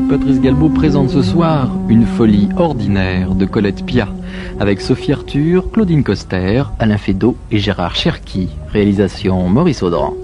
Patrice Galbaud présente ce soir Une folie ordinaire de Colette Piat, avec Sophie Arthur, Claudine Coster, Alain Fédot et Gérard Cherki. Réalisation Maurice Audran.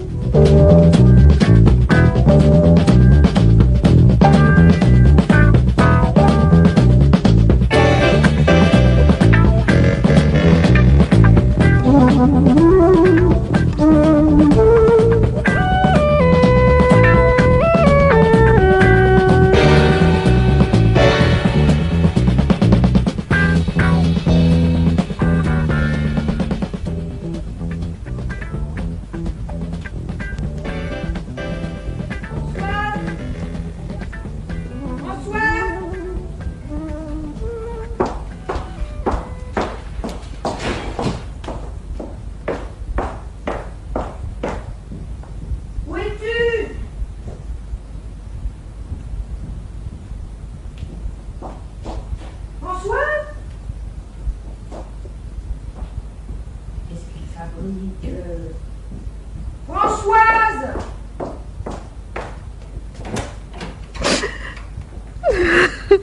Françoise!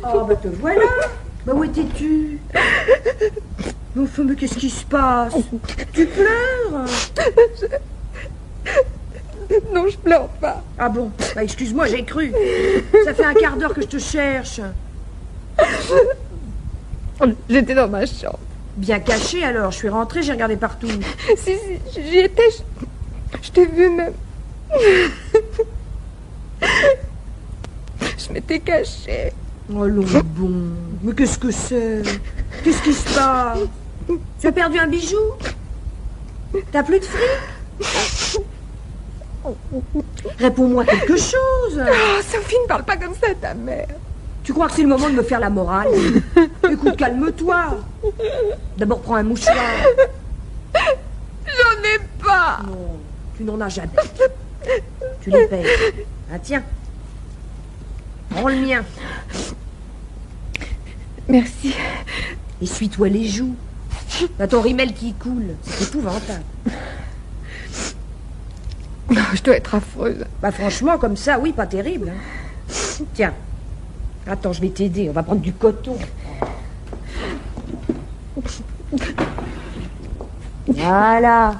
Oh, bah te voilà! Bah où étais-tu? Mais enfin, mais qu'est-ce qui se passe? Tu pleures? Non, je pleure pas. Ah bon? Bah excuse-moi, j'ai cru. Ça fait un quart d'heure que je te cherche. J'étais dans ma chambre. Bien caché alors, je suis rentrée, j'ai regardé partout. Si, j'y étais, je t'ai vu même. Je m'étais cachée. Oh bon, mais qu'est-ce que c'est? Qu'est-ce qui se passe? Tu as perdu un bijou? T'as plus de fric? Réponds-moi quelque chose. Oh, Sophie, ne parle pas comme ça à ta mère. Tu crois que c'est le moment de me faire la morale? Écoute, calme-toi. D'abord, prends un mouchoir. J'en ai pas. Non, tu n'en as jamais. Tu les payes. Ah tiens. Prends le mien. Merci. Essuie-toi les joues. T'as ton rimel qui coule. C'est épouvantable. Non, je dois être affreuse. Bah franchement, comme ça, oui, pas terrible. Hein. Tiens. Attends, je vais t'aider. On va prendre du coton. Voilà.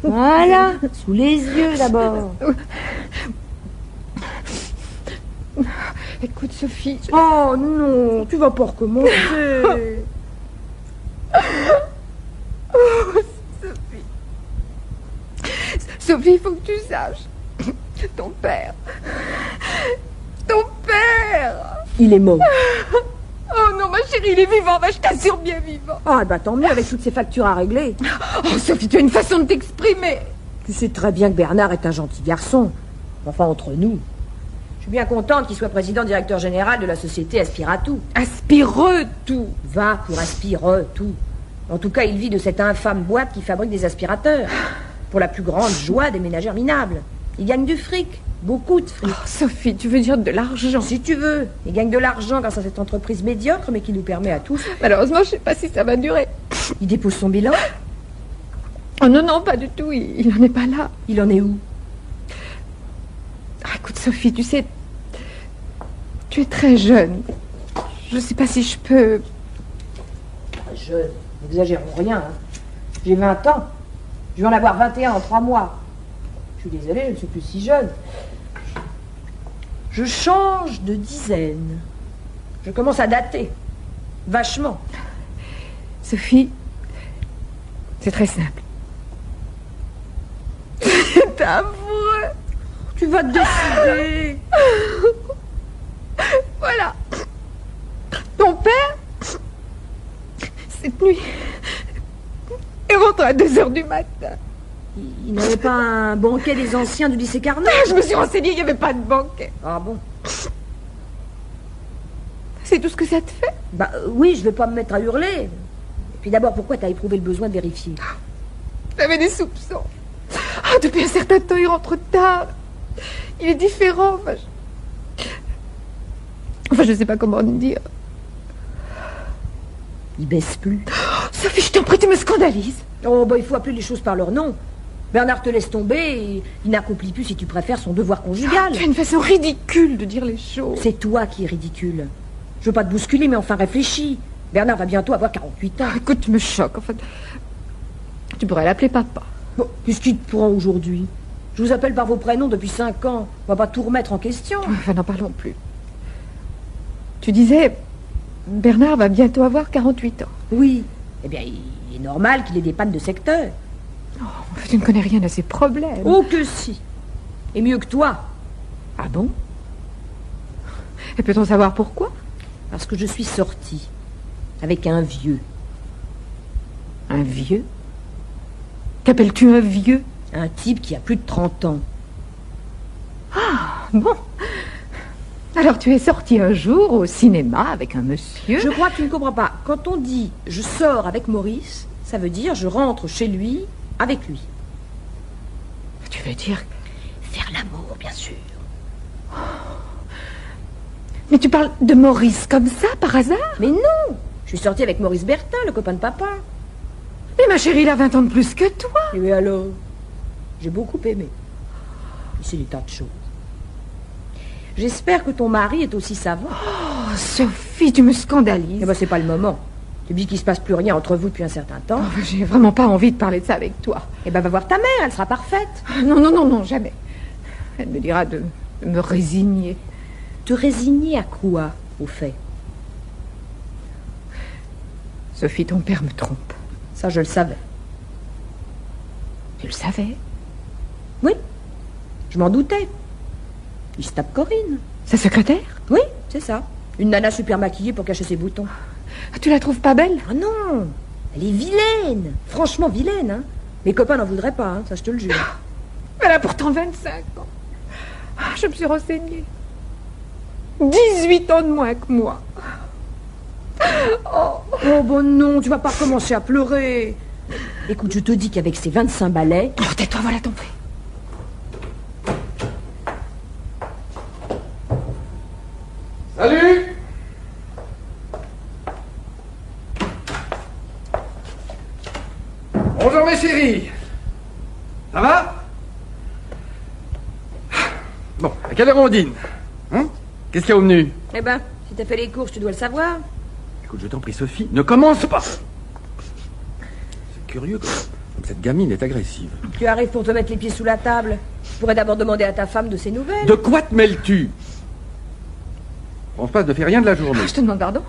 Voilà. Sous les yeux, d'abord. Écoute, Sophie... Oh non, tu vas pas recommencer. Sophie, il faut que tu saches. Ton père... Il est mort. Oh non, ma chérie, il est vivant. Bah, je t'assure, bien vivant. Ah, bah tant mieux avec toutes ces factures à régler. Oh, Sophie, tu as une façon de t'exprimer. Tu sais très bien que Bernard est un gentil garçon. Enfin, entre nous. Je suis bien contente qu'il soit président-directeur général de la société Aspiratou. Aspire-tout. Va pour Aspire-tout. En tout cas, il vit de cette infâme boîte qui fabrique des aspirateurs. Pour la plus grande joie des ménagères minables. Il gagne du fric. Beaucoup de fric. Oh, Sophie, tu veux dire de l'argent? Si tu veux. Il gagne de l'argent grâce à cette entreprise médiocre, mais qui nous permet à tous. Malheureusement, je sais pas si ça va durer. Il dépose son bilan? Oh non, non, pas du tout. Il en est pas là. Il en est où? Ah, écoute, Sophie, tu sais... Tu es très jeune. Je sais pas si je peux... Jeune, n'exagérons rien. Hein. J'ai 20 ans. Je vais en avoir 21 en 3 mois. Je suis désolée, je ne suis plus si jeune. Je change de dizaine. Je commence à dater. Vachement. Sophie, c'est très simple. C'est amoureux. Tu vas te décider. Voilà. Ton père, cette nuit, est rentré à 2h du matin. Il n'avait pas un banquet des anciens du lycée Carnot? Je me suis renseignée, il n'y avait pas de banquet. Ah bon? C'est tout ce que ça te fait? Bah oui, je vais pas me mettre à hurler. Et puis d'abord, pourquoi t'as éprouvé le besoin de vérifier? J'avais des soupçons. Ah, depuis un certain temps, il rentre tard. Il est différent. Enfin, je sais pas comment dire. Il baisse plus. Oh, Sophie, je t'en prie, tu me scandalises. Oh, bah il faut appeler les choses par leur nom. Bernard te laisse tomber et il n'accomplit plus, si tu préfères, son devoir conjugal. Tu as une façon ridicule de dire les choses. C'est toi qui es ridicule. Je veux pas te bousculer, mais enfin réfléchis. Bernard va bientôt avoir 48 ans. Écoute, tu me choques. Enfin, tu pourrais l'appeler papa. Bon, qu'est-ce qui te prend aujourd'hui? Je vous appelle par vos prénoms depuis 5 ans. On va pas tout remettre en question. Enfin, n'en parlons plus. Tu disais, Bernard va bientôt avoir 48 ans. Oui. Eh bien, il est normal qu'il ait des pannes de secteur. Oh, tu ne connais rien à ses problèmes. Oh que si. Et mieux que toi. Ah bon? Et peut-on savoir pourquoi? Parce que je suis sortie avec un vieux. Un vieux? Qu'appelles-tu un vieux? Un type qui a plus de 30 ans. Ah, bon. Alors tu es sorti un jour au cinéma avec un monsieur? Je crois que tu ne comprends pas. Quand on dit « je sors avec Maurice », ça veut dire « je rentre chez lui avec lui ». Tu veux dire... Faire l'amour, bien sûr. Mais tu parles de Maurice comme ça, par hasard? Mais non. Je suis sortie avec Maurice Bertin, le copain de papa. Mais ma chérie, il a 20 ans de plus que toi. Et alors? J'ai beaucoup aimé. Et c'est des tas de choses. J'espère que ton mari est aussi savant. Oh, Sophie, tu me scandalises. Eh ben, c'est pas le moment. Tu me dis qu'il se passe plus rien entre vous depuis un certain temps. Oh, j'ai vraiment pas envie de parler de ça avec toi. Eh ben, va voir ta mère, elle sera parfaite. Non, non, non, non, jamais. Elle me dira de me résigner. Te résigner à quoi, au fait? Sophie, ton père me trompe. Ça, je le savais. Tu le savais? Oui, je m'en doutais. Il se tape Corinne. Sa secrétaire? Oui, c'est ça. Une nana super maquillée pour cacher ses boutons. Tu la trouves pas belle? Ah non, elle est vilaine. Franchement vilaine, hein. Mes copains n'en voudraient pas, hein, ça je te le jure. Elle a pourtant 25 ans. Ah, je me suis renseignée. 18 ans de moins que moi. Oh bon non, tu vas pas recommencer à pleurer. Écoute, je te dis qu'avec ces 25 balais... Oh, tais-toi, voilà ton prix. Salut! Bonjour mes chéris! Ça va? Bon, à quelle heure on dîne? Hein? Qu'est-ce qu'il y a au menu? Eh ben, si t'as fait les courses, tu dois le savoir. Écoute, je t'en prie, Sophie, ne commence pas! C'est curieux comme cette gamine est agressive. Tu arrives pour te mettre les pieds sous la table. Je pourrais d'abord demander à ta femme de ses nouvelles. De quoi te mêles-tu? Françoise ne fait rien de la journée. Je te demande pardon.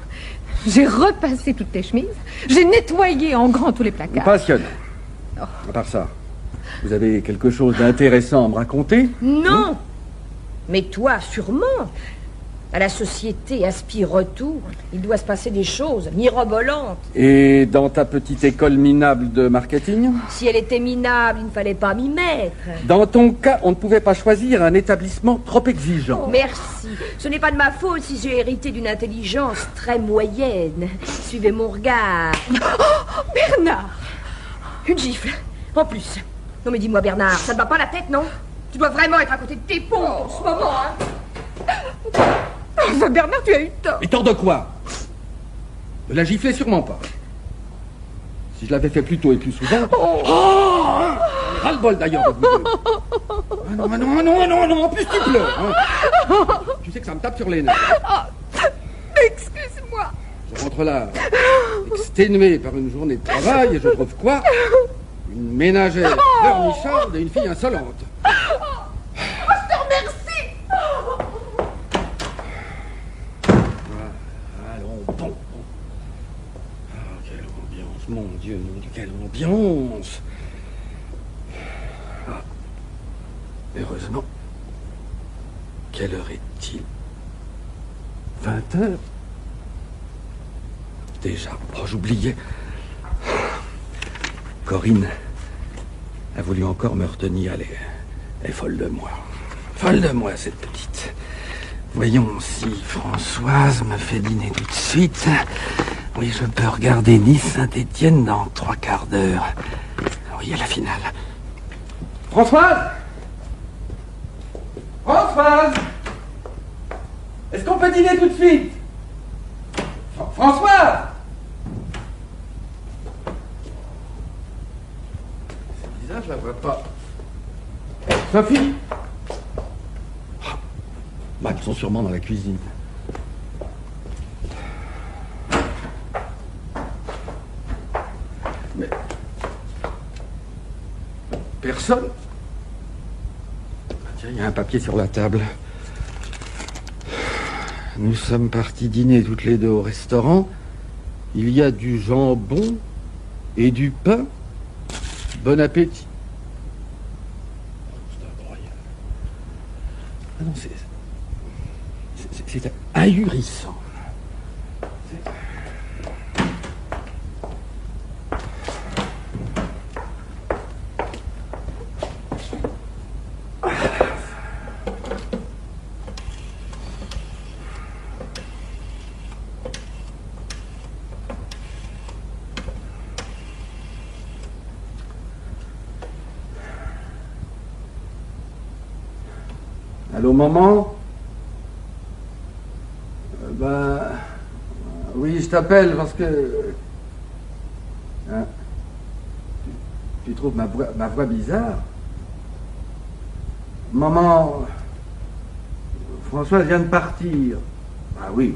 J'ai repassé toutes tes chemises. J'ai nettoyé en grand tous les Me placards. passionne. À part ça, vous avez quelque chose d'intéressant à me raconter? Non. Mais toi, sûrement. À la société Aspire Retour, il doit se passer des choses mirobolantes. Et dans ta petite école minable de marketing? Si elle était minable, il ne fallait pas m'y mettre. Dans ton cas, on ne pouvait pas choisir un établissement trop exigeant. Merci. Ce n'est pas de ma faute si j'ai hérité d'une intelligence très moyenne. Suivez mon regard. Oh, Bernard! Une gifle. En plus. Non mais dis-moi Bernard, ça ne va pas la tête, non? Tu dois vraiment être à côté de tes pompes en ce moment, hein? Enfin, Bernard, tu as eu tort. Et tort de quoi? De la gifler sûrement pas. Si je l'avais fait plus tôt et plus souvent... Oh, ras-le-bol d'ailleurs de vous deux. Ah non, ah non, ah non, ah non, ah non, en plus tu pleures. Hein. Tu sais que ça me tape sur les nerfs. Excuse-moi. Je rentre là, exténué par une journée de travail, et je trouve quoi? Une ménagère pleurnicharde et une fille insolente. Je te remercie. Allons, bon. Ah, quelle ambiance, mon Dieu, quelle ambiance. Ah, heureusement. Quelle heure est-il? 20 heures. Déjà, oh, j'oubliais. Corinne a voulu encore me retenir. Elle est folle de moi. Folle de moi, cette petite. Voyons si Françoise me fait dîner tout de suite. Oui, je peux regarder Nice-Saint-Étienne dans 3 quarts d'heure. Oui, à la finale. Françoise! Françoise! Est-ce qu'on peut dîner tout de suite? Françoise! C'est bizarre, je la vois pas. Sophie! Bah, ils sont sûrement dans la cuisine. Mais... personne? Tiens, il y a un papier sur la table. Nous sommes partis dîner toutes les deux au restaurant. Il y a du jambon et du pain. Bon appétit. C'est incroyable. Ah non, c'est ahurissant. Allô, maman? Oui, je t'appelle parce que... Hein, tu trouves ma voix bizarre? Maman, Françoise vient de partir. Ah oui,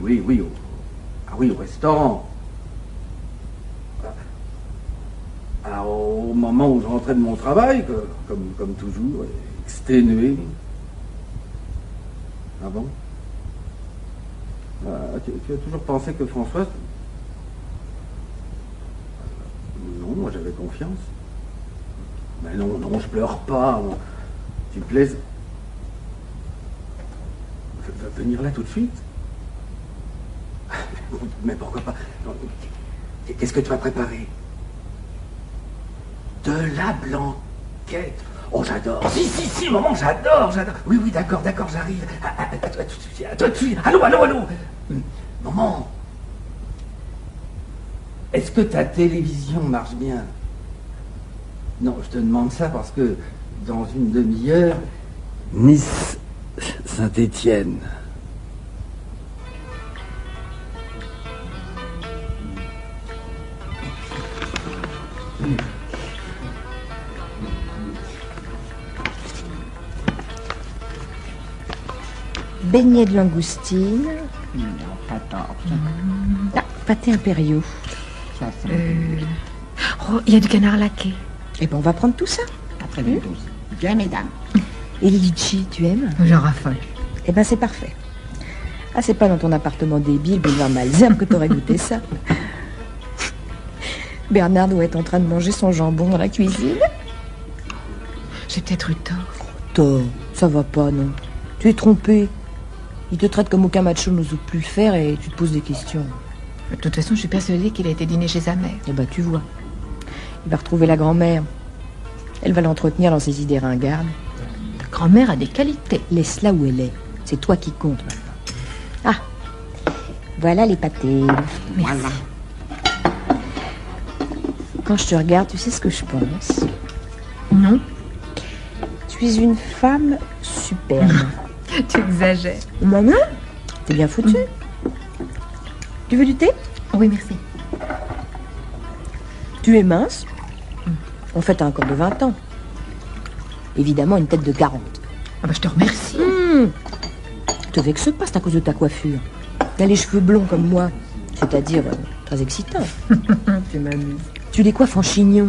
au restaurant. Alors, au moment où je rentrais de mon travail, comme toujours, exténué. Ah bon? Tu as toujours pensé que Françoise... Non, moi j'avais confiance. Mais non, je pleure pas. Tu plaises... Venir là tout de suite? Mais pourquoi pas? Qu'est-ce que tu as préparé? De la blanquette. Oh, j'adore. Si, maman, j'adore. Oui, d'accord, j'arrive. À tout de suite. Allô. Maman, est-ce que ta télévision marche bien? Non, je te demande ça parce que dans une demi-heure, Nice-Saint-Étienne. Beignets de langoustine. Non, pas tort. Ah, pâté impériaux. Ça, c'est Oh, il y a du canard laqué. Eh ben, on va prendre tout ça. 92. Bien, mesdames. Et les litchis, tu aimes? J'en raffole. Eh ben, c'est parfait. Ah, c'est pas dans ton appartement débile, boulevard Malesherbes, que t'aurais goûté ça. Bernard doit être en train de manger son jambon dans la cuisine. J'ai peut-être eu tort. Tort, ça va pas, non. Tu es trompé. Il te traite comme aucun macho n'ose plus le faire et tu te poses des questions. De toute façon, je suis persuadée qu'il a été dîner chez sa mère. Eh ben, tu vois. Il va retrouver la grand-mère. Elle va l'entretenir dans ses idées ringardes. Ta grand-mère a des qualités. Laisse-la où elle est. C'est toi qui compte maintenant. Ah, voilà les pâtés. Merci. Quand je te regarde, tu sais ce que je pense? Non, Tu es une femme superbe. tu exagères. Maman, t'es bien foutue. Tu veux du thé? Oui, merci. Tu es mince. En fait, t'as un corps de 20 ans. Évidemment, une tête de 40. Ah bah, je te remercie. Te vexe pas, c'est à cause de ta coiffure. T'as les cheveux blonds comme moi. C'est-à-dire très excitant. Tu m'amuses. Tu les coiffes en chignon.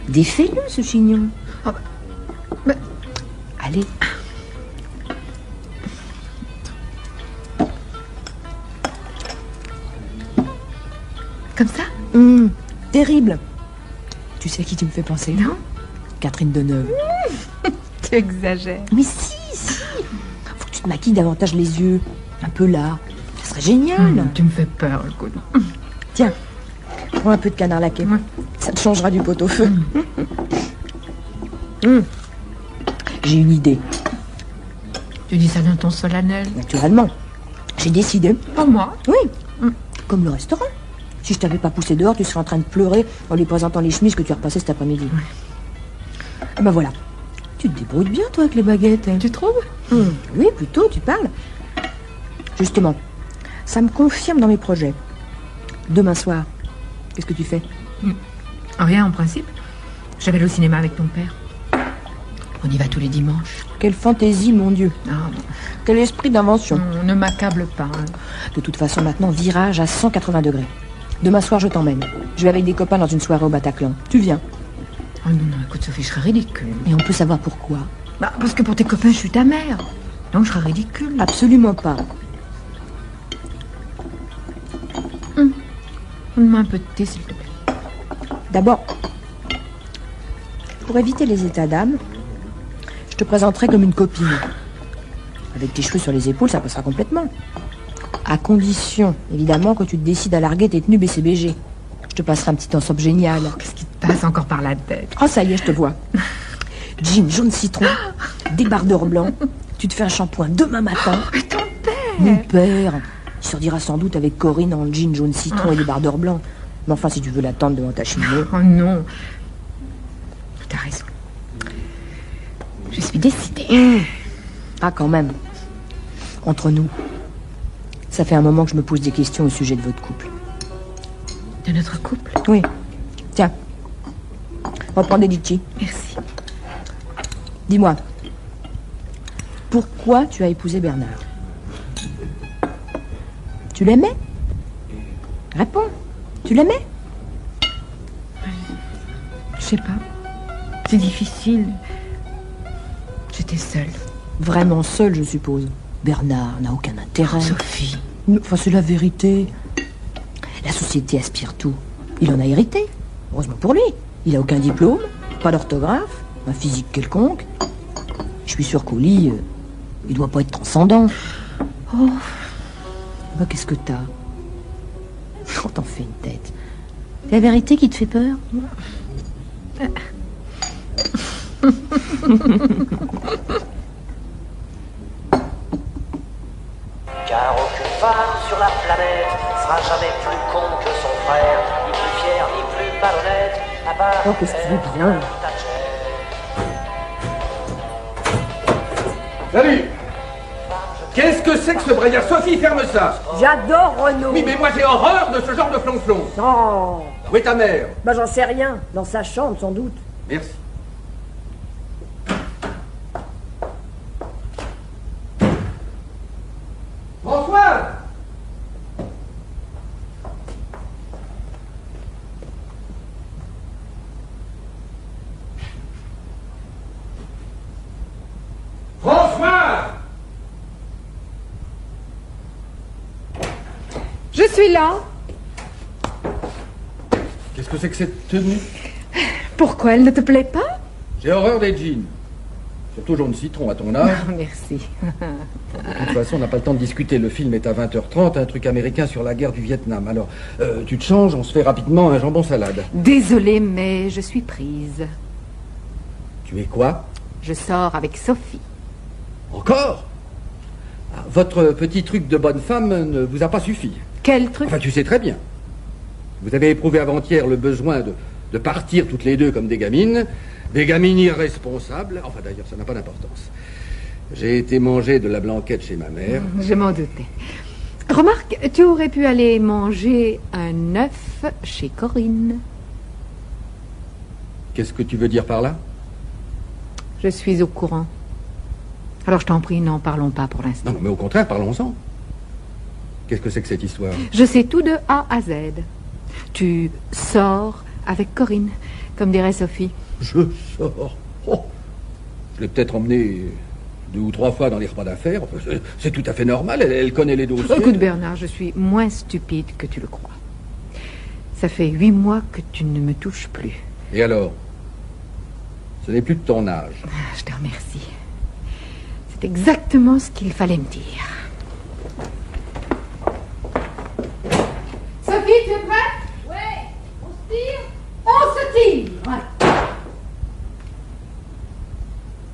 Défais-le, ce chignon. Ah bah, Allez. comme ça? Terrible. Tu sais à qui tu me fais penser? Non. Catherine Deneuve. Tu exagères. Mais si. Faut que tu te maquilles davantage les yeux. Un peu là. Ça serait génial. Tu me fais peur, écoute. Tiens, prends un peu de canard laqué. Ouais. Ça te changera du pot-au-feu. J'ai une idée. Tu dis ça d'un ton solennel. Naturellement. J'ai décidé. Pas moi. Oui. Comme le restaurant. Si je t'avais pas poussé dehors, tu serais en train de pleurer en lui présentant les chemises que tu as repassées cet après-midi. Ah ben voilà. Tu te débrouilles bien, toi, avec les baguettes. Tu trouves? Oui, plutôt, tu parles. Justement, ça me confirme dans mes projets. Demain soir, qu'est-ce que tu fais? Rien, en principe. Je vais aller au cinéma avec ton père. On y va tous les dimanches. Quelle fantaisie, mon Dieu. Ah, bon. Quel esprit d'invention. On ne m'accable pas. Hein. De toute façon, maintenant, virage à 180 degrés. Demain soir, je t'emmène. Je vais avec des copains dans une soirée au Bataclan. Tu viens. Oh non, non, écoute Sophie, je serais ridicule. Et on peut savoir pourquoi. Bah, parce que pour tes copains, je suis ta mère. Donc je serais ridicule. Absolument pas. Donne-moi un peu de thé, s'il te plaît. D'abord, pour éviter les états d'âme, je te présenterai comme une copine. Avec tes cheveux sur les épaules, ça passera complètement. À condition, évidemment, que tu te décides à larguer tes tenues BCBG. Je te passerai un petit ensemble génial. Qu'est-ce qui te passe encore par la tête? Oh, ça y est, je te vois. Jean jaune citron, débardeur blanc. Tu te fais un shampoing demain matin. Mais ton père! Mon père, il sortira sans doute avec Corinne en jean jaune citron et débardeur blanc. Mais enfin, si tu veux l'attendre devant ta cheminée. Oh non. T'as raison. Je suis décidée. Ah, quand même. Entre nous, ça fait un moment que je me pose des questions au sujet de votre couple. De notre couple? Oui. Tiens. Reprends des litchis. Merci. Dis-moi, pourquoi tu as épousé Bernard? Tu l'aimais? Réponds. Tu l'aimais? Je sais pas. C'est difficile. J'étais seule. Vraiment seule, je suppose. Bernard n'a aucun intérêt. Sophie. Enfin, c'est la vérité. La société aspire tout. Il en a hérité. Heureusement pour lui. Il a aucun diplôme, pas d'orthographe, un physique quelconque. Je suis sûre qu'au lit, il doit pas être transcendant. Oh. Bah, qu'est-ce que t'as? Oh, t'en fais une tête. C'est la vérité qui te fait peur? Car aucune femme sur la planète sera jamais plus con que son frère, ni plus fier, ni plus malhonnête, à part Oh, qu'est-ce qu'il est bien. Salut! Qu'est-ce que c'est que ce braillard? Sophie, ferme ça! J'adore Renaud. Oui, mais moi j'ai horreur de ce genre de flonflon. Oh, Où est ta mère? bah j'en sais rien. Dans sa chambre, sans doute. Merci. François! François! Je suis là. Qu'est-ce que c'est que cette tenue? Pourquoi elle ne te plaît pas? J'ai horreur des jeans. Surtout jaune citron à ton âge. Oh, merci. De toute façon, on n'a pas le temps de discuter. Le film est à 20h30, un truc américain sur la guerre du Vietnam. Alors, tu te changes, on se fait rapidement un jambon salade. Désolée, mais je suis prise. Tu es quoi? Je sors avec Sophie. Encore? Ah, votre petit truc de bonne femme ne vous a pas suffi. Quel truc? Enfin, tu sais très bien. Vous avez éprouvé avant-hier le besoin de partir toutes les deux comme des gamines irresponsables. Enfin, d'ailleurs, ça n'a pas d'importance. J'ai été manger de la blanquette chez ma mère. Je m'en doutais. Remarque, tu aurais pu aller manger un œuf chez Corinne. Qu'est-ce que tu veux dire par là? Je suis au courant. Alors je t'en prie, n'en parlons pas pour l'instant. Non, mais au contraire, parlons-en. Qu'est-ce que c'est que cette histoire? Je sais tout de A à Z. Tu sors avec Corinne, comme dirait Sophie. Je sors. Oh. Je l'ai peut-être emmenée 2 ou 3 fois dans les repas d'affaires. Enfin, c'est tout à fait normal, elle connaît les dossiers. Écoute Bernard, je suis moins stupide que tu le crois. Ça fait 8 mois que tu ne me touches plus. Et alors? Ce n'est plus de ton âge. Je te remercie. C'est exactement ce qu'il fallait me dire. Sophie, tu es prête? Oui. On se tire? On se tire!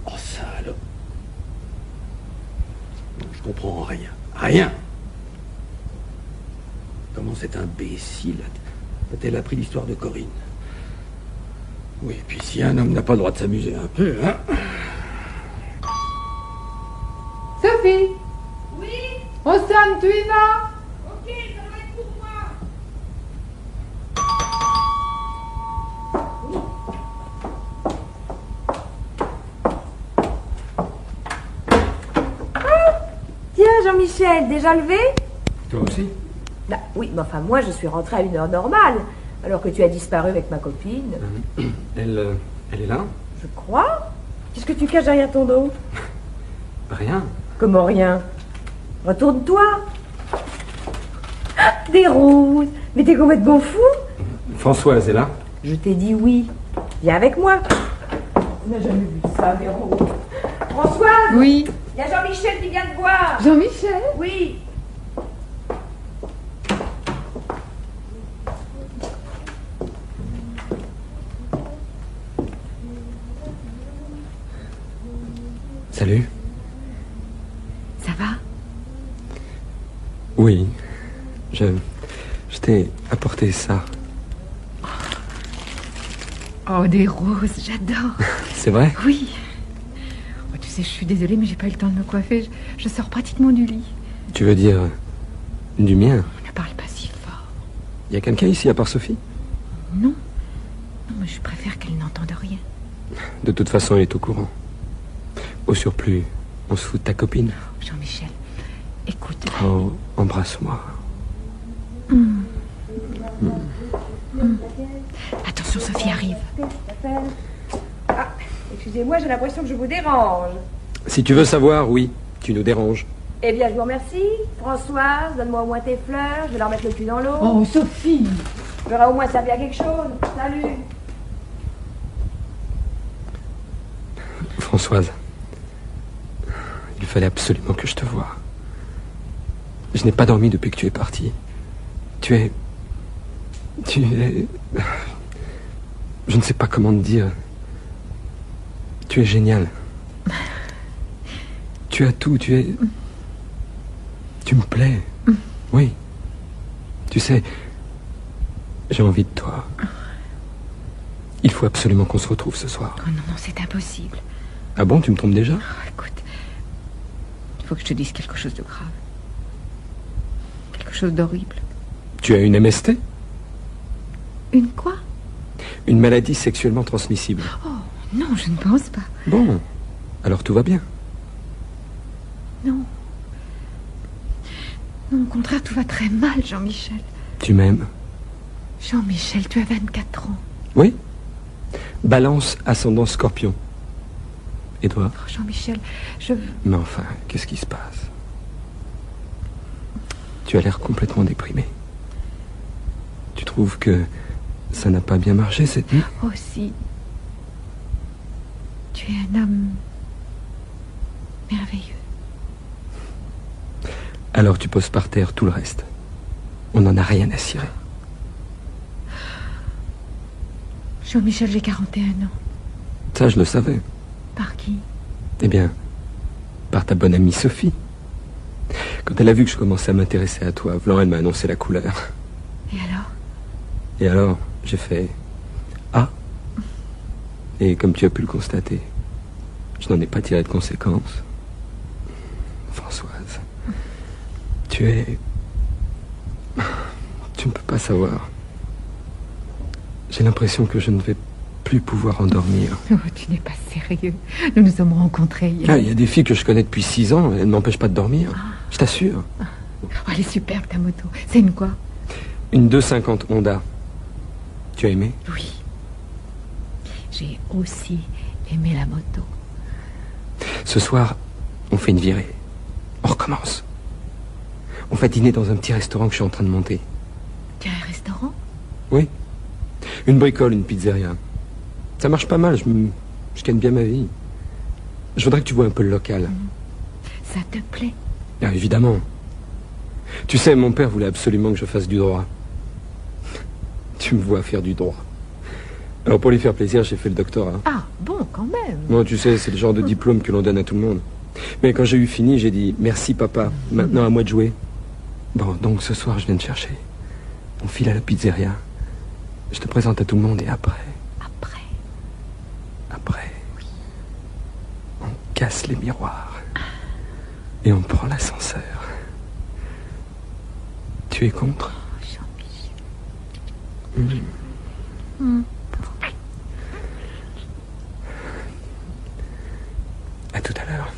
Oh, ça alors. Je comprends rien. Rien. Comment cet imbécile a-t-elle appris l'histoire de Corinne? Oui, puis si un homme n'a pas le droit de s'amuser un peu, hein? Sophie? Oui? Rosanne, tu y vas? Ok, ça va être pour moi. Jean-Michel, déjà levé? Toi aussi? Bah, oui, mais enfin, moi, je suis rentrée à une heure normale, alors que tu as disparu avec ma copine. Elle est là? Je crois. Qu'est-ce que tu caches derrière ton dos? Rien. Comment rien? Retourne-toi. Ah, des roses. Mais t'es complètement fou? Françoise est là? Je t'ai dit oui. Viens avec moi. On n'a jamais vu ça, des roses. Françoise? Oui. Il y a Jean-Michel qui vient te voir. Jean-Michel? Oui. Salut. Ça va? Oui. Je t'ai apporté ça. Oh, des roses, j'adore. C'est vrai? Oui. Oh, tu sais, je suis désolée, mais j'ai pas eu le temps de me coiffer. Je sors pratiquement du lit. Tu veux dire du mien? Ne parle pas si fort. Y a quelqu'un ici à part Sophie? Non. Non, mais je préfère qu'elle n'entende rien. De toute façon, elle est au courant. Au surplus, on se fout de ta copine. Jean-Michel, écoute. Oh, embrasse-moi. Attention, Sophie arrive. Ah, excusez-moi, j'ai l'impression que je vous dérange. Si tu veux savoir, oui, tu nous déranges. Eh bien, je vous remercie. Françoise, donne-moi au moins tes fleurs. Je vais leur mettre le cul dans l'eau. Oh, Sophie. J'aurai au moins servi à quelque chose. Salut. Françoise, il fallait absolument que je te voie. Je n'ai pas dormi depuis que tu es partie. Tu es... Je ne sais pas comment te dire. Tu es génial. Tu as tout, tu es... Tu me plais. Oui. Tu sais, j'ai envie de toi. Il faut absolument qu'on se retrouve ce soir. Oh non, non, c'est impossible. Ah bon, tu me trompes déjà? Oh, écoute, il faut que je te dise quelque chose de grave. Quelque chose d'horrible. Tu as une MST? Une quoi? Une maladie sexuellement transmissible. Oh, non, je ne pense pas. Bon, alors tout va bien. Non. Non, au contraire, tout va très mal, Jean-Michel. Tu m'aimes? Jean-Michel, tu as 24 ans. Oui. Balance ascendant Scorpion. Et toi? Oh, Jean-Michel, je... Mais enfin, qu'est-ce qui se passe? Tu as l'air complètement déprimé. Tu trouves que ça n'a pas bien marché cette nuit? Oh, si. Tu es un homme merveilleux. Alors tu poses par terre tout le reste. On n'en a rien à cirer. Jean-Michel, j'ai 41 ans. Ça, je le savais. Par qui? Eh bien, par ta bonne amie Sophie. Quand elle a vu que je commençais à m'intéresser à toi, Vlan, elle m'a annoncé la couleur. Et alors? Et alors, j'ai fait... Ah. Et comme tu as pu le constater, je n'en ai pas tiré de conséquences. Françoise, tu es... Tu ne peux pas savoir. J'ai l'impression que je ne vais plus pouvoir endormir. Oh, tu n'es pas sérieux. Nous nous sommes rencontrés hier. Ah, il y a des filles que je connais depuis 6 ans, elles ne m'empêchent pas de dormir. Je t'assure. Oh, elle est superbe, ta moto. C'est une quoi? Une 250 Honda. Tu as aimé? Oui. J'ai aussi aimé la moto. Ce soir, on fait une virée. On recommence. On va dîner dans un petit restaurant que je suis en train de monter. Tu as un restaurant? Oui. Une bricole, une pizzeria. Ça marche pas mal, je gagne bien ma vie. Je voudrais que tu vois un peu le local. Ça te plaît? Ah, évidemment. Tu sais, mon père voulait absolument que je fasse du droit. Tu me vois faire du droit. Alors pour lui faire plaisir, j'ai fait le doctorat. Ah, bon, quand même. Bon, tu sais, c'est le genre de diplôme que l'on donne à tout le monde. Mais quand j'ai eu fini, j'ai dit « Merci papa, maintenant à moi de jouer ». Bon, donc ce soir, je viens te chercher. On file à la pizzeria. Je te présente à tout le monde et après... Après, on casse les miroirs. Et on prend l'ascenseur. Tu es contre? Jean-Michel. À tout à l'heure.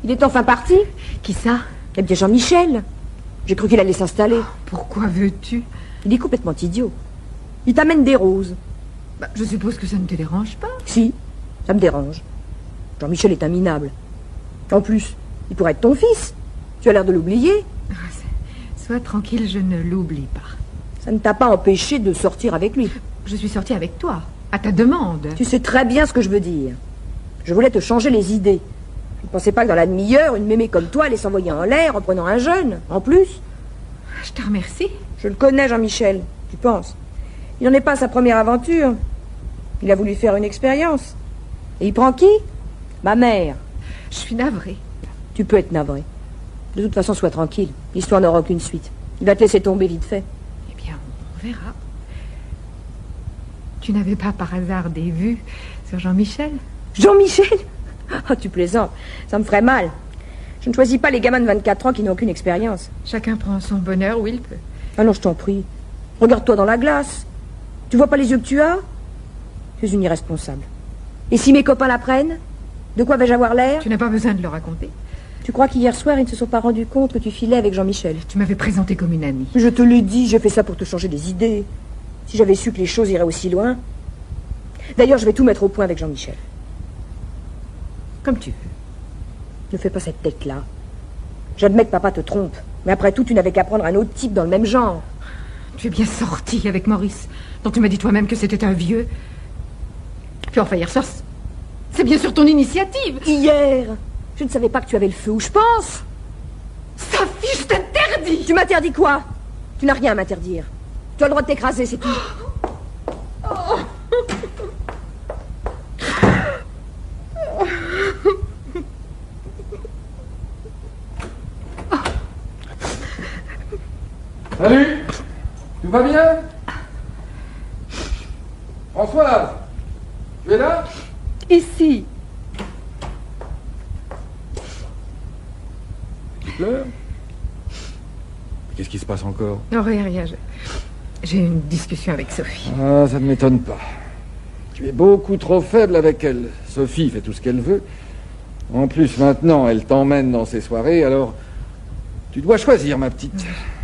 Il est enfin parti? Qui ça? Eh bien, Jean-Michel. J'ai cru qu'il allait s'installer. Pourquoi veux-tu? Il est complètement idiot. Il t'amène des roses. Bah, je suppose que ça ne te dérange pas. Si, ça me dérange. Jean-Michel est un minable. En plus, il pourrait être ton fils. Tu as l'air de l'oublier. Sois tranquille, je ne l'oublie pas. Ça ne t'a pas empêché de sortir avec lui. Je suis sortie avec toi, à ta demande. Tu sais très bien ce que je veux dire. Je voulais te changer les idées. Je ne pensais pas que dans la demi-heure, une mémé comme toi allait s'envoyer en l'air en prenant un jeune. En plus, Je te remercie. je le connais, Jean-Michel. Tu penses? Il n'en est pas à sa première aventure. Il a voulu faire une expérience. Et il prend qui? Ma mère. Je suis navrée. Tu peux être navré. De toute façon, sois tranquille. L'histoire n'aura aucune suite. Il va te laisser tomber vite fait. Eh bien, on verra. Tu n'avais pas par hasard des vues sur Jean-Michel? Jean-Michel? Oh, tu plaisantes. Ça me ferait mal. Je ne choisis pas les gamins de 24 ans qui n'ont aucune expérience. Chacun prend son bonheur où il peut. Ah non, je t'en prie. Regarde-toi dans la glace. Tu vois pas les yeux que tu as? Tu es une irresponsable. Et si mes copains l'apprennent? De quoi vais-je avoir l'air? Tu n'as pas besoin de le raconter. Tu crois qu'hier soir, ils ne se sont pas rendus compte que tu filais avec Jean-Michel? Tu m'avais présenté comme une amie. Je te l'ai dit, j'ai fait ça pour te changer les idées. Si j'avais su que les choses iraient aussi loin. D'ailleurs, je vais tout mettre au point avec Jean-Michel. Comme tu veux. Ne fais pas cette tête-là. J'admets que papa te trompe. Mais après tout, tu n'avais qu'à prendre un autre type dans le même genre. Tu es bien sorti avec Maurice, dont tu m'as dit toi-même que c'était un vieux. Puis enfin, hier soir, c'est bien sûr ton initiative. Hier, je ne savais pas que tu avais le feu où je pense. Sophie, je t'interdis. Tu m'interdis quoi? Tu n'as rien à m'interdire. Tu as le droit de t'écraser, c'est tout. Salut! Tout va bien? Françoise! Tu es là? Ici. Tu pleures? Qu'est-ce qui se passe encore? Non, rien. J'ai eu une discussion avec Sophie. Ah, ça ne m'étonne pas. Tu es beaucoup trop faible avec elle. Sophie fait tout ce qu'elle veut. En plus, maintenant, elle t'emmène dans ses soirées, alors... Tu dois choisir, ma petite.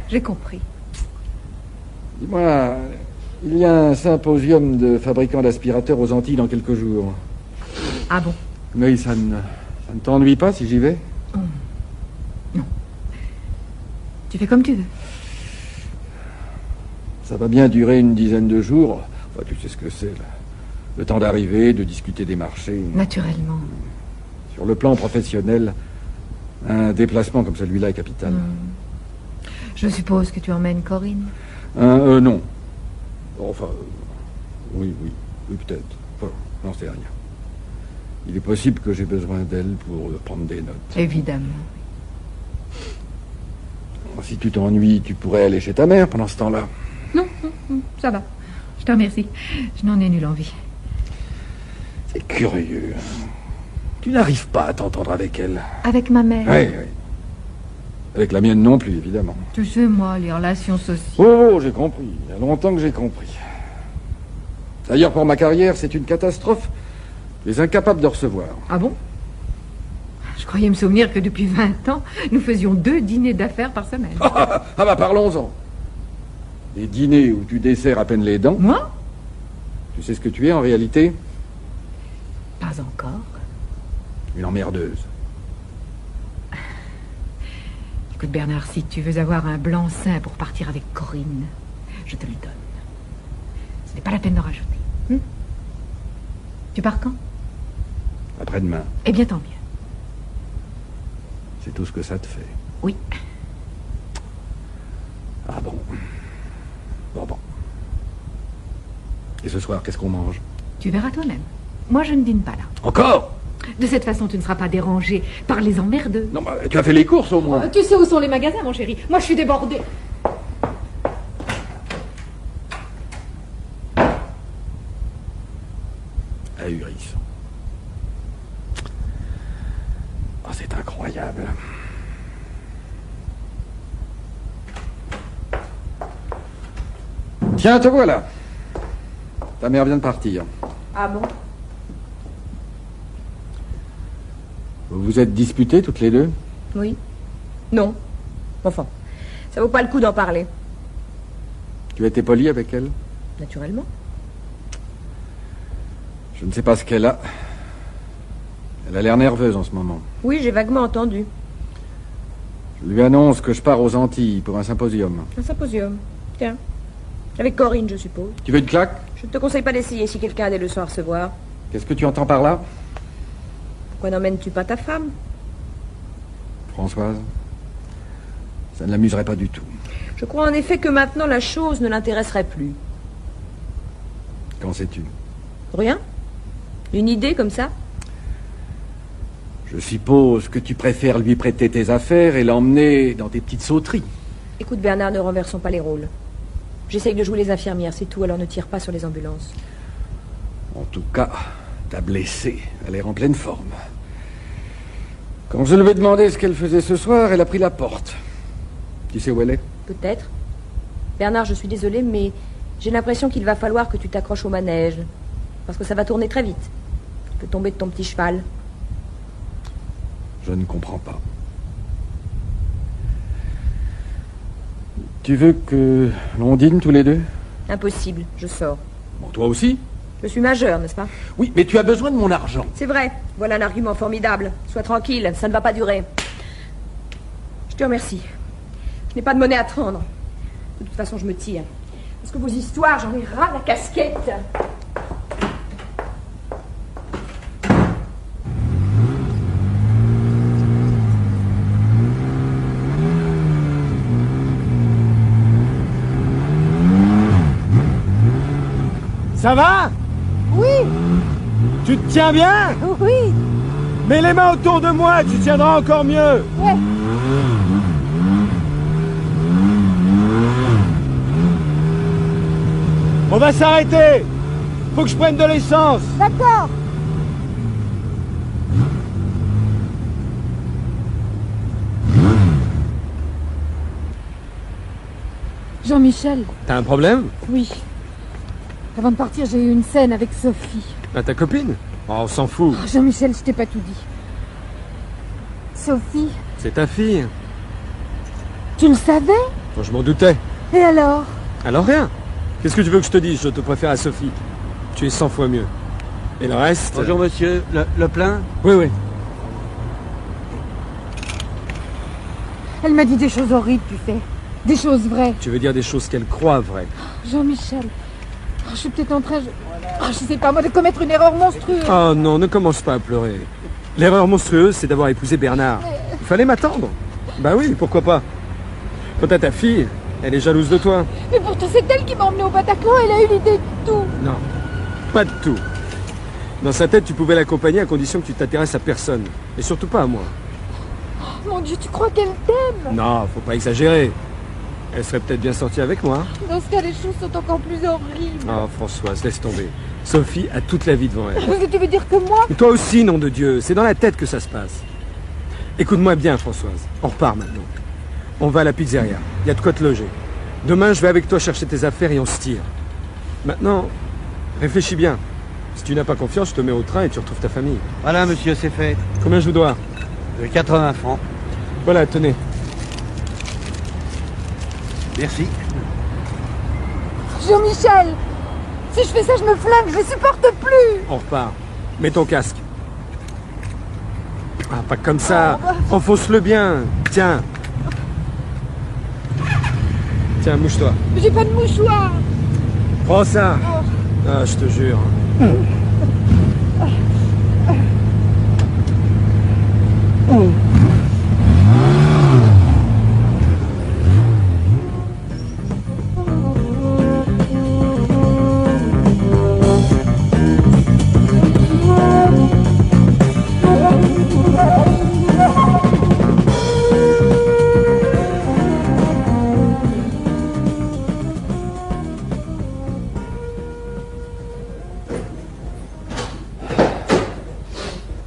J'ai compris. Dis-moi, il y a un symposium de fabricants d'aspirateurs aux Antilles dans quelques jours. Ah bon? Mais ça ne t'ennuie pas si j'y vais? Non. Tu fais comme tu veux. Ça va bien durer une dizaine de jours. Enfin, tu sais ce que c'est, là. Le temps d'arriver, de discuter des marchés. Naturellement. Sur le plan professionnel, un déplacement comme celui-là est capital. Je suppose que tu emmènes Corinne. Non. Enfin, oui, peut-être. Enfin, j'en sais rien. Il est possible que j'ai besoin d'elle pour prendre des notes. Évidemment. Si tu t'ennuies, tu pourrais aller chez ta mère pendant ce temps-là. Non, ça va. Je te remercie. Je n'en ai nulle envie. C'est curieux. Tu n'arrives pas à t'entendre avec elle. Avec ma mère? Oui. Avec la mienne non plus, évidemment. Tu sais, moi, les relations sociales... Oh, j'ai compris. Il y a longtemps que j'ai compris. D'ailleurs, pour ma carrière, c'est une catastrophe. Tu es incapable de recevoir. Ah bon? Je croyais me souvenir que depuis 20 ans, nous faisions 2 dîners d'affaires par semaine. Ah bah parlons-en. Des dîners où tu desserres à peine les dents. Moi? Tu sais ce que tu es en réalité? Pas encore. Une emmerdeuse. Écoute Bernard, si tu veux avoir un blanc-seing pour partir avec Corinne, je te le donne. Ce n'est pas la peine de rajouter. Tu pars quand? Après-demain. Eh bien, tant mieux. C'est tout ce que ça te fait. Oui. Ah bon. Bon. Et ce soir, qu'est-ce qu'on mange? Tu verras toi-même. Moi, je ne dîne pas là. Encore? De cette façon, tu ne seras pas dérangé par les emmerdeux. Non, bah, tu as fait les courses au moins. Tu sais où sont les magasins, mon chéri? Moi, je suis débordée. Ahurissant. Oh, c'est incroyable. Tiens, te voilà. Ta mère vient de partir. Ah bon? Vous vous êtes disputés toutes les deux? Oui. Non. Enfin, ça vaut pas le coup d'en parler. Tu as été poli avec elle? Naturellement. Je ne sais pas ce qu'elle a. Elle a l'air nerveuse en ce moment. Oui, j'ai vaguement entendu. Je lui annonce que je pars aux Antilles pour un symposium. Un symposium. Tiens. Avec Corinne, je suppose. Tu veux une claque? Je ne te conseille pas d'essayer si quelqu'un a des leçons à recevoir. Qu'est-ce que tu entends par là? Pourquoi n'emmènes-tu pas ta femme? Françoise, ça ne l'amuserait pas du tout. Je crois en effet que maintenant la chose ne l'intéresserait plus. Qu'en sais-tu? Rien? Une idée comme ça? Je suppose que tu préfères lui prêter tes affaires et l'emmener dans tes petites sauteries. Écoute Bernard, ne renversons pas les rôles. J'essaye de jouer les infirmières, c'est tout, alors ne tire pas sur les ambulances. En tout cas, ta blessée a l'air en pleine forme. Quand je lui ai demandé ce qu'elle faisait ce soir, elle a pris la porte. Tu sais où elle est? Peut-être. Bernard, je suis désolée, mais j'ai l'impression qu'il va falloir que tu t'accroches au manège. Parce que ça va tourner très vite. Tu peux tomber de ton petit cheval. Je ne comprends pas. Tu veux que l'on dîne tous les deux? Impossible, je sors. Bon, toi aussi? Je suis majeure, n'est-ce pas? Oui, mais tu as besoin de mon argent. C'est vrai. Voilà un argument formidable. Sois tranquille, ça ne va pas durer. Je te remercie. Je n'ai pas de monnaie à te rendre. De toute façon, je me tire. Parce que vos histoires, j'en ai ras la casquette. Ça va? Oui, Tu te tiens bien? oui, Mets les mains autour de moi, tu tiendras encore mieux. ouais, On va s'arrêter. Faut que je prenne de l'essence. d'accord. Jean-Michel, T'as un problème? oui. Avant de partir, j'ai eu une scène avec Sophie. Ah, ta copine? Oh, on s'en fout. Oh, Jean-Michel, je t'ai pas tout dit. Sophie, C'est ta fille. tu le savais? Bon, je m'en doutais. Et alors? Alors rien. Qu'est-ce que tu veux que je te dise? Je te préfère à Sophie. Tu es 100 fois mieux. Et le reste... Bonjour monsieur, le plein? Oui, oui. Elle m'a dit des choses horribles, tu sais. Des choses vraies. Tu veux dire des choses qu'elle croit vraies. Jean-Michel, je suis peut-être en train, je sais pas moi, de commettre une erreur monstrueuse. Oh non, ne commence pas à pleurer. L'erreur monstrueuse, c'est d'avoir épousé Bernard. Il fallait m'attendre. Bah oui, pourquoi pas. Quant à ta fille, elle est jalouse de toi. Mais pourtant, c'est elle qui m'a emmené au Bataclan, elle a eu l'idée de tout. Non, pas de tout. Dans sa tête, tu pouvais l'accompagner à condition que tu t'intéresses à personne. Et surtout pas à moi. Mon Dieu, tu crois qu'elle t'aime? Non, faut pas exagérer. Elle serait peut-être bien sortie avec moi. Dans ce cas, les choses sont encore plus horribles. Oh, Françoise, laisse tomber. Sophie a toute la vie devant elle. Parce que tu veux dire que moi? Et toi aussi, nom de Dieu. C'est dans la tête que ça se passe. Écoute-moi bien, Françoise. On repart maintenant. On va à la pizzeria. Il y a de quoi te loger. Demain, je vais avec toi chercher tes affaires et on se tire. Maintenant, réfléchis bien. Si tu n'as pas confiance, je te mets au train et tu retrouves ta famille. Voilà monsieur, c'est fait. Combien je vous dois? 80 francs. Voilà, tenez. Merci. Jean-Michel, si je fais ça, je me flingue, je supporte plus. On repart. Mets ton casque. Ah, pas comme ça. Enfonce-le bien. Tiens. Tiens, mouche-toi. Mais j'ai pas de mouchoir. Prends ça. Ah, je te jure.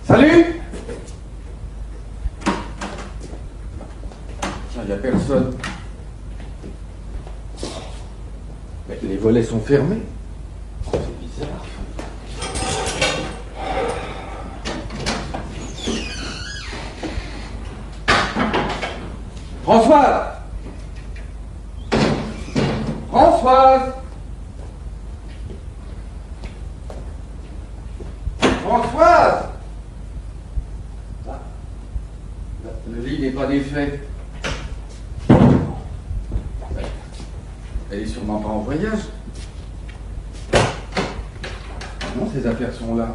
Salut! Tiens, il n'y a personne. Mais les volets sont fermés. Oh, c'est bizarre. Françoise! Françoise! Françoise! Ah, le lit n'est pas défait. Elle est sûrement pas en voyage. Non, ces affaires sont là.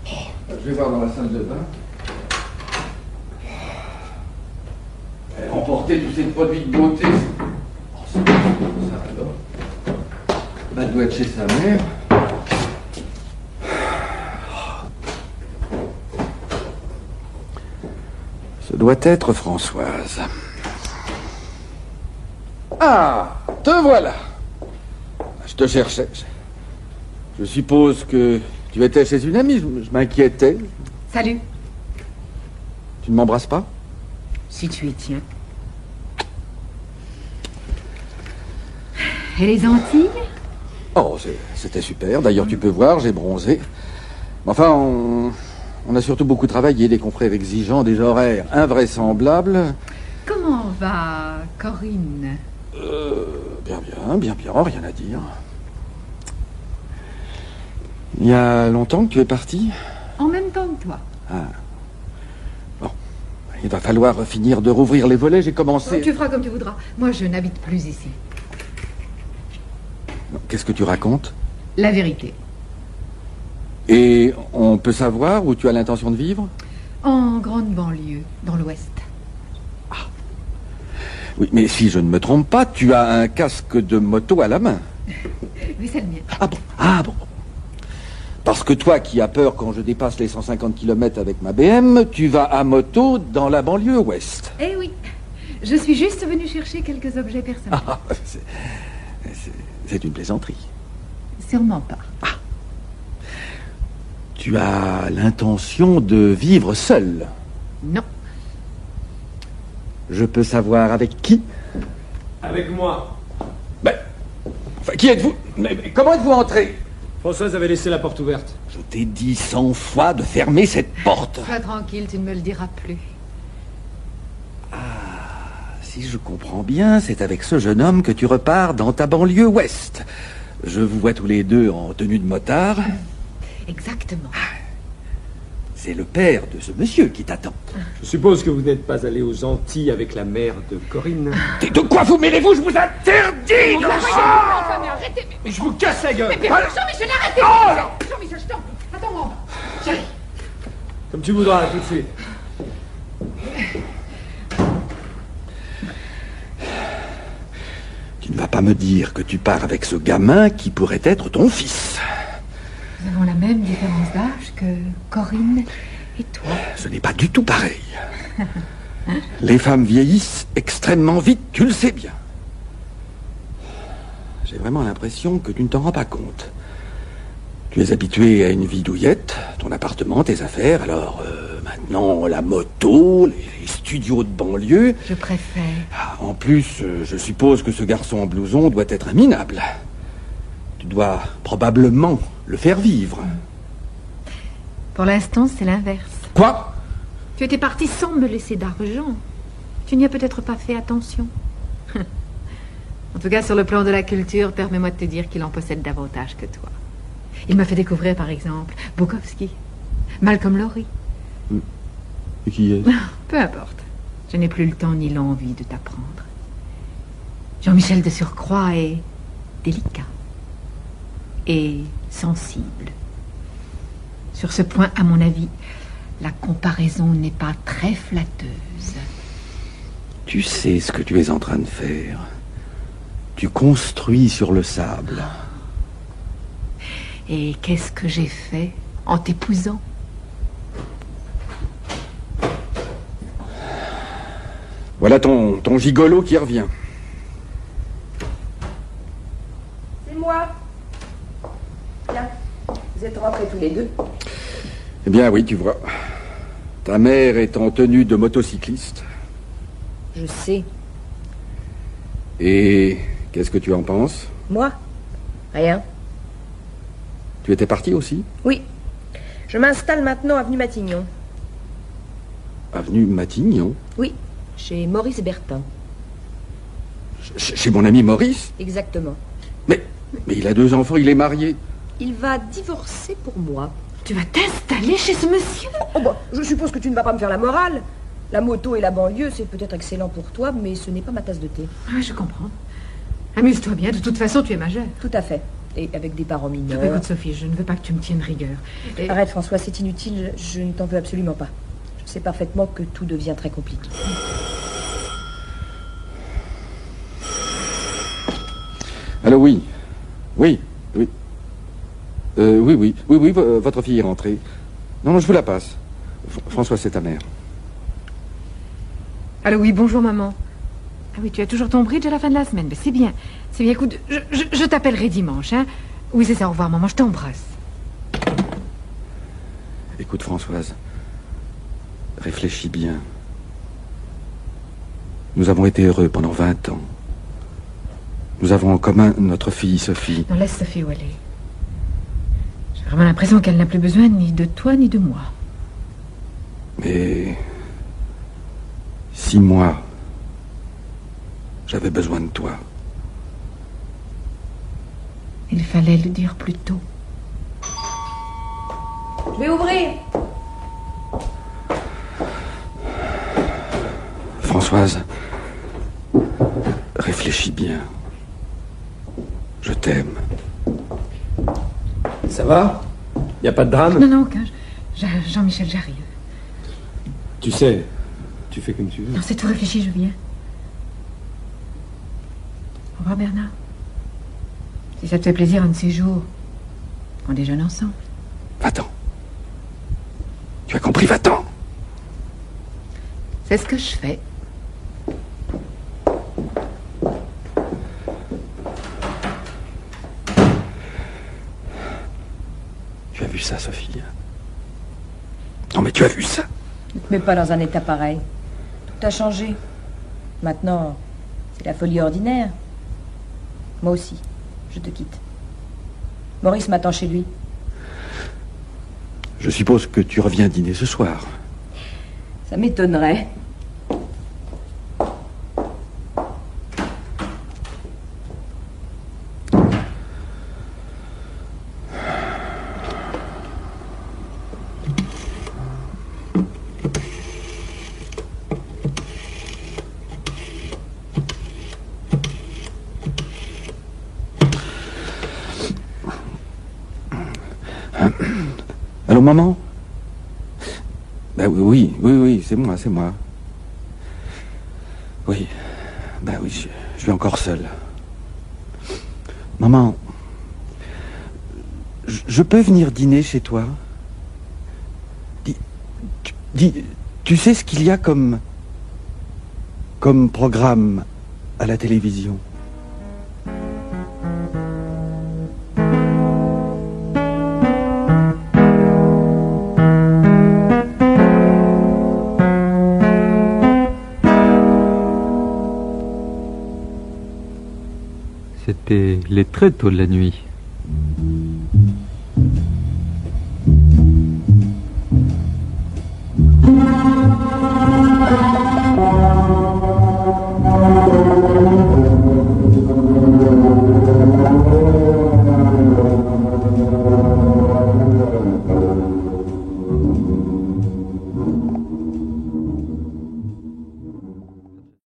Je vais voir dans la salle de bain. Elle a emporté tous ces produits de beauté. Oh, c'est ça alors. Elle doit être chez sa mère. Ce doit être Françoise. Ah, te voilà. Je te cherchais. Je suppose que tu étais chez une amie. Je m'inquiétais. Salut. Tu ne m'embrasses pas? Si tu y tiens. Et les Antilles? Oh, c'était super. D'ailleurs, tu peux voir, j'ai bronzé. Mais enfin, on a surtout beaucoup travaillé, des confrères exigeants, des horaires invraisemblables. Comment va Corinne? Bien, rien à dire. Il y a longtemps que tu es parti? En même temps que toi. Ah. Bon. Il va falloir finir de rouvrir les volets, j'ai commencé... Tu feras comme tu voudras. Moi, je n'habite plus ici. Qu'est-ce que tu racontes? La vérité. Et on peut savoir où tu as l'intention de vivre? En grande banlieue, dans l'Ouest. Ah. Oui, mais si je ne me trompe pas, tu as un casque de moto à la main. Oui, c'est le mien. Ah bon. Parce que toi qui as peur quand je dépasse les 150 km avec ma BM, tu vas à moto dans la banlieue ouest. Eh oui. Je suis juste venue chercher quelques objets personnels. Ah, c'est une plaisanterie. Sûrement pas. Ah. Tu as l'intention de vivre seul? Non. Je peux savoir avec qui? Avec moi. Enfin, qui êtes-vous? Mais comment êtes-vous entré? Françoise avait laissé la porte ouverte. Je t'ai dit 100 fois de fermer cette porte. Sois tranquille, tu ne me le diras plus. Ah, si je comprends bien, c'est avec ce jeune homme que tu repars dans ta banlieue ouest. Je vous vois tous les deux en tenue de motard. Exactement. C'est le père de ce monsieur qui t'attend. Je suppose que vous n'êtes pas allé aux Antilles avec la mère de Corinne. De quoi vous mêlez-vous? Je vous interdis de Arrêtez, Mais je vous casse la gueule. mais Jean-Michel, arrêtez. Oh, Jean-Michel, je t'en prie. Attends-moi. Chérie. Comme tu voudras, tout de suite. Tu ne vas pas me dire que tu pars avec ce gamin qui pourrait être ton fils. Nous avons la même différence d'âge que Corinne et toi. Ce n'est pas du tout pareil. Les femmes vieillissent extrêmement vite, tu le sais bien. J'ai vraiment l'impression que tu ne t'en rends pas compte. Tu es habitué à une vie douillette, ton appartement, tes affaires, alors maintenant la moto, les studios de banlieue. Je préfère. En plus, je suppose que ce garçon en blouson doit être un minable. Tu dois probablement le faire vivre. Pour l'instant, c'est l'inverse. Quoi? Tu étais parti sans me laisser d'argent. Tu n'y as peut-être pas fait attention. En tout cas, sur le plan de la culture, permets-moi de te dire qu'il en possède davantage que toi. Il m'a fait découvrir, par exemple, Bukowski, Malcolm Lowry. Et qui est? Peu importe. Je n'ai plus le temps ni l'envie de t'apprendre. Jean-Michel de surcroît est délicat et sensible. Sur ce point, à mon avis, la comparaison n'est pas très flatteuse. Tu sais ce que tu es en train de faire. Tu construis sur le sable. Et qu'est-ce que j'ai fait en t'épousant? Voilà ton gigolo qui revient. C'est moi. Tiens, vous êtes rentrés tous les deux. Eh bien oui, tu vois. Ta mère est en tenue de motocycliste. Je sais. Et qu'est-ce que tu en penses? Moi? Rien. Tu étais parti aussi? Oui. Je m'installe maintenant avenue Matignon. Avenue Matignon? Oui. Chez Maurice Bertin. Chez mon ami Maurice? Exactement. Mais il a 2 enfants, il est marié. Il va divorcer pour moi. Tu vas t'installer chez ce monsieur? Oh bah, je suppose que tu ne vas pas me faire la morale. La moto et la banlieue, c'est peut-être excellent pour toi, mais ce n'est pas ma tasse de thé. Ah, je comprends. Amuse-toi bien, de toute façon, tu es majeure. Tout à fait. Et avec des parents mineurs. Écoute, Sophie, je ne veux pas que tu me tiennes rigueur. Arrête, François, c'est inutile. Je ne t'en veux absolument pas. Je sais parfaitement que tout devient très compliqué. Allô, oui. Oui. Oui, votre fille est rentrée. Non, je vous la passe. François, c'est ta mère. Allô, oui, bonjour, maman. Ah oui, tu as toujours ton bridge à la fin de la semaine. Mais c'est bien. C'est bien, écoute, je t'appellerai dimanche, hein. Oui, c'est ça, au revoir, maman, je t'embrasse. Écoute, Françoise, réfléchis bien. Nous avons été heureux pendant 20 ans. Nous avons en commun notre fille, Sophie. Non, laisse Sophie où elle est. J'ai vraiment l'impression qu'elle n'a plus besoin ni de toi, ni de moi. Mais... si moi, j'avais besoin de toi. Il fallait le dire plus tôt. Je vais ouvrir. Françoise, réfléchis bien. Je t'aime. Ça va? Y a pas de drame? Non, aucun. Jean-Michel, j'arrive. Tu sais, tu fais comme tu veux. Non, c'est tout réfléchi, je viens. Au revoir, Bernard. Si ça te fait plaisir, un de ces jours, on déjeune ensemble. Va-t'en. Tu as compris, va-t'en. C'est ce que je fais. Tu as vu ça, Sophie? Non, mais tu as vu ça? Ne te mets pas dans un état pareil. Tout a changé. Maintenant, c'est la folie ordinaire. Moi aussi, je te quitte. Maurice m'attend chez lui. Je suppose que tu reviens dîner ce soir. Ça m'étonnerait. Allô, maman? Ben oui, c'est moi. Oui, ben oui, je suis encore seul. Maman, je peux venir dîner chez toi? Tu sais ce qu'il y a comme programme à la télévision? C'était les très tôt de la nuit.